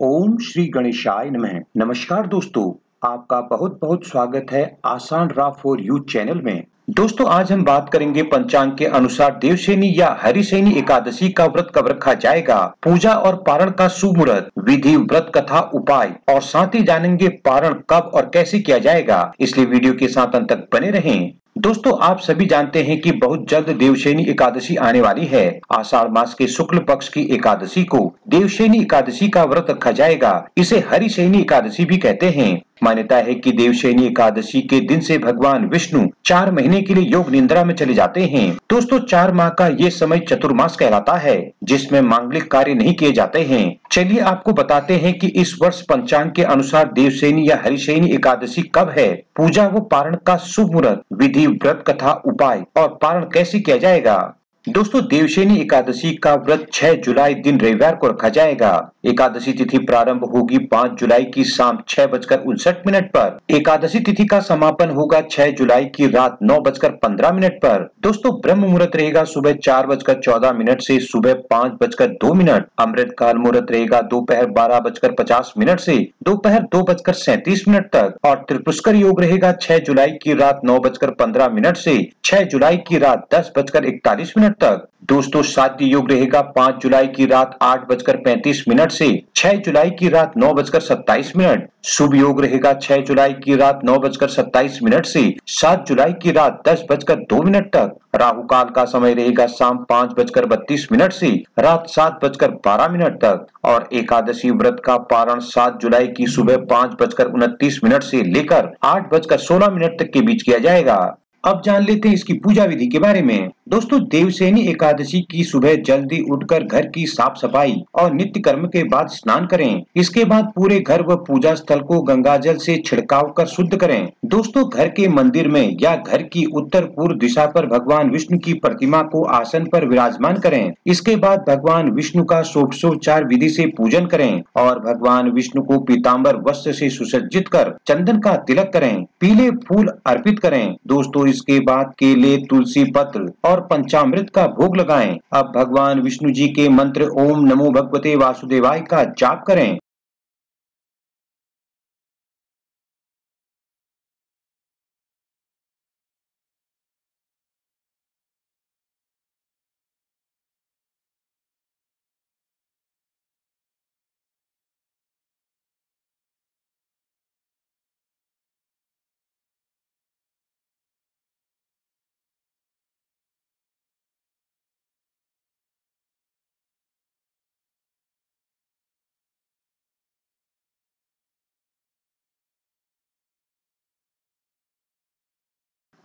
ओम श्री गणेशाय नमः। नमस्कार दोस्तों, आपका बहुत बहुत स्वागत है आसान रा फॉर यू चैनल में। दोस्तों, आज हम बात करेंगे पंचांग के अनुसार देवशयनी या हरिशयनी एकादशी का व्रत कब रखा जाएगा, पूजा और पारण का शुभ मुहूर्त, विधि, व्रत कथा, उपाय और साथ ही जानेंगे पारण कब और कैसे किया जाएगा। इसलिए वीडियो के साथ अंत तक बने रहें। दोस्तों, आप सभी जानते हैं कि बहुत जल्द देवशयनी एकादशी आने वाली है। आषाढ़ मास के शुक्ल पक्ष की एकादशी को देवशयनी एकादशी का व्रत रखा जाएगा। इसे हरिशयनी एकादशी भी कहते हैं। मान्यता है कि देवशयनी एकादशी के दिन से भगवान विष्णु 4 महीने के लिए योग निद्रा में चले जाते हैं। दोस्तों, 4 माह का ये समय चतुर्मास कहलाता है, जिसमें मांगलिक कार्य नहीं किए जाते हैं। चलिए आपको बताते हैं कि इस वर्ष पंचांग के अनुसार देवशयनी या हरिशयनी एकादशी कब है, पूजा व पारण का शुभ मुहूर्त, विधि, व्रत कथा, उपाय और पारण कैसे किया जाएगा। दोस्तों, देवशयनी एकादशी का व्रत 6 जुलाई दिन रविवार को रखा जाएगा। एकादशी तिथि प्रारंभ होगी 5 जुलाई की शाम 6:59 पर। एकादशी तिथि का समापन होगा 6 जुलाई की रात 9:15 पर। दोस्तों, ब्रह्म मुहूर्त रहेगा सुबह 4:14 से सुबह 5:02। अमृत काल मुहूर्त रहेगा दोपहर 12:50 से दोपहर 2:37 तक और त्रिपुष्कर योग रहेगा 6 जुलाई की रात 9:15 से 6 जुलाई की रात 10:41 तक। दोस्तों, शादी योग रहेगा 5 जुलाई की रात 8:35 से 6 जुलाई की रात 9:27। शुभ योग रहेगा 6 जुलाई की रात 9:27 से 7 जुलाई की रात 10:02 तक। राहु काल का समय रहेगा शाम 5:32 से रात 7:12 तक और एकादशी व्रत का पारण 7 जुलाई की सुबह 5:29 से लेकर 8:16 तक के बीच किया जाएगा। अब जान लेते हैं इसकी पूजा विधि के बारे में। दोस्तों, देवशयनी एकादशी की सुबह जल्दी उठकर घर की साफ सफाई और नित्य कर्म के बाद स्नान करें। इसके बाद पूरे घर व पूजा स्थल को गंगा जल से छिड़काव कर शुद्ध करें। दोस्तों, घर के मंदिर में या घर की उत्तर पूर्व दिशा पर भगवान विष्णु की प्रतिमा को आसन पर विराजमान करें। इसके बाद भगवान विष्णु का षोडशोपचार विधि से पूजन करें और भगवान विष्णु को पीताम्बर वस्त्र से सुसज्जित कर चंदन का तिलक करें, पीले फूल अर्पित करें। दोस्तों, इसके बाद केले, तुलसी पत्र और पंचामृत का भोग लगाएं। अब भगवान विष्णु जी के मंत्र ओम नमो भगवते वासुदेवाय का जाप करें।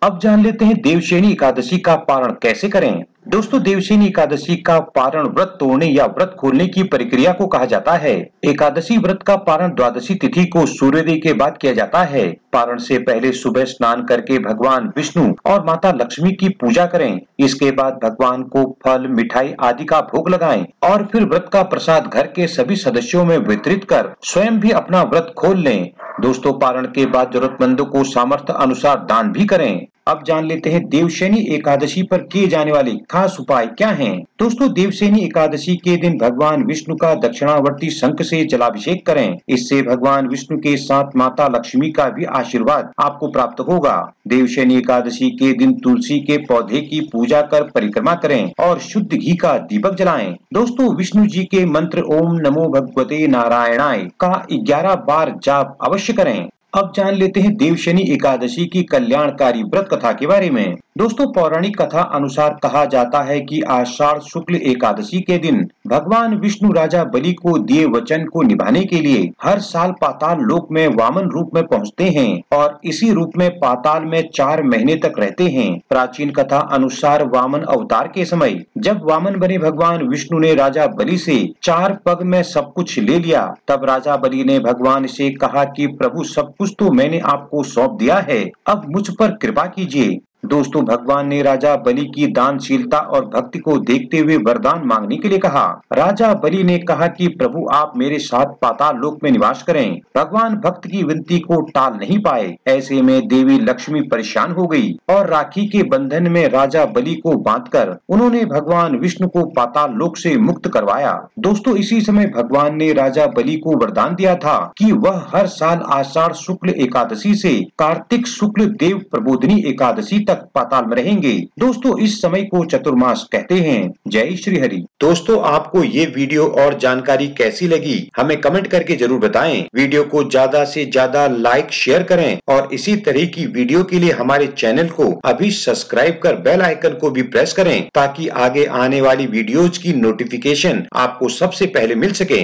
अब जान लेते हैं देवशयनी एकादशी का पारण कैसे करें। दोस्तों, देवशयनी एकादशी का पारण व्रत तोड़ने या व्रत खोलने की प्रक्रिया को कहा जाता है। एकादशी व्रत का पारण द्वादशी तिथि को सूर्योदय के बाद किया जाता है। पारण से पहले सुबह स्नान करके भगवान विष्णु और माता लक्ष्मी की पूजा करें। इसके बाद भगवान को फल, मिठाई आदि का भोग लगाएं और फिर व्रत का प्रसाद घर के सभी सदस्यों में वितरित कर स्वयं भी अपना व्रत खोल लें। दोस्तों, पारण के बाद जरूरतमंदों को सामर्थ्य अनुसार दान भी करें। अब जान लेते हैं देवशयनी एकादशी पर किए जाने वाले खास उपाय क्या हैं। दोस्तों, देवशयनी एकादशी के दिन भगवान विष्णु का दक्षिणावर्ती शंख से जलाभिषेक करें। इससे भगवान विष्णु के साथ माता लक्ष्मी का भी आशीर्वाद आपको प्राप्त होगा। देवशयनी एकादशी के दिन तुलसी के पौधे की पूजा कर परिक्रमा करें और शुद्ध घी का दीपक जलाएं। दोस्तों, विष्णु जी के मंत्र ओम नमो भगवते नारायणाय का 11 बार जाप अवश्य करें। अब जान लेते हैं देवशयनी एकादशी की कल्याणकारी व्रत कथा के बारे में। दोस्तों, पौराणिक कथा अनुसार कहा जाता है कि आषाढ़ शुक्ल एकादशी के दिन भगवान विष्णु राजा बलि को दिए वचन को निभाने के लिए हर साल पाताल लोक में वामन रूप में पहुंचते हैं और इसी रूप में पाताल में 4 महीने तक रहते हैं। प्राचीन कथा अनुसार वामन अवतार के समय जब वामन बने भगवान विष्णु ने राजा बलि से 4 पग में सब कुछ ले लिया, तब राजा बलि ने भगवान से कहा कि प्रभु, सब कुछ तो मैंने आपको सौंप दिया है, अब मुझ पर कृपा कीजिए। दोस्तों, भगवान ने राजा बलि की दानशीलता और भक्ति को देखते हुए वरदान मांगने के लिए कहा। राजा बलि ने कहा कि प्रभु आप मेरे साथ पाताल लोक में निवास करें। भगवान भक्त की विनती को टाल नहीं पाए। ऐसे में देवी लक्ष्मी परेशान हो गई और राखी के बंधन में राजा बलि को बांधकर उन्होंने भगवान विष्णु को पाताल लोक से मुक्त करवाया। दोस्तों, इसी समय भगवान ने राजा बलि को वरदान दिया था कि वह हर साल आषाढ़ शुक्ल एकादशी से कार्तिक शुक्ल देव प्रबोधिनी एकादशी तक पाताल में रहेंगे। दोस्तों, इस समय को चतुर्मास कहते हैं। जय श्री हरि। दोस्तों, आपको ये वीडियो और जानकारी कैसी लगी हमें कमेंट करके जरूर बताएं। वीडियो को ज्यादा से ज्यादा लाइक शेयर करें और इसी तरह की वीडियो के लिए हमारे चैनल को अभी सब्सक्राइब कर बेल आइकन को भी प्रेस करें ताकि आगे आने वाली वीडियोज की नोटिफिकेशन आपको सबसे पहले मिल सके।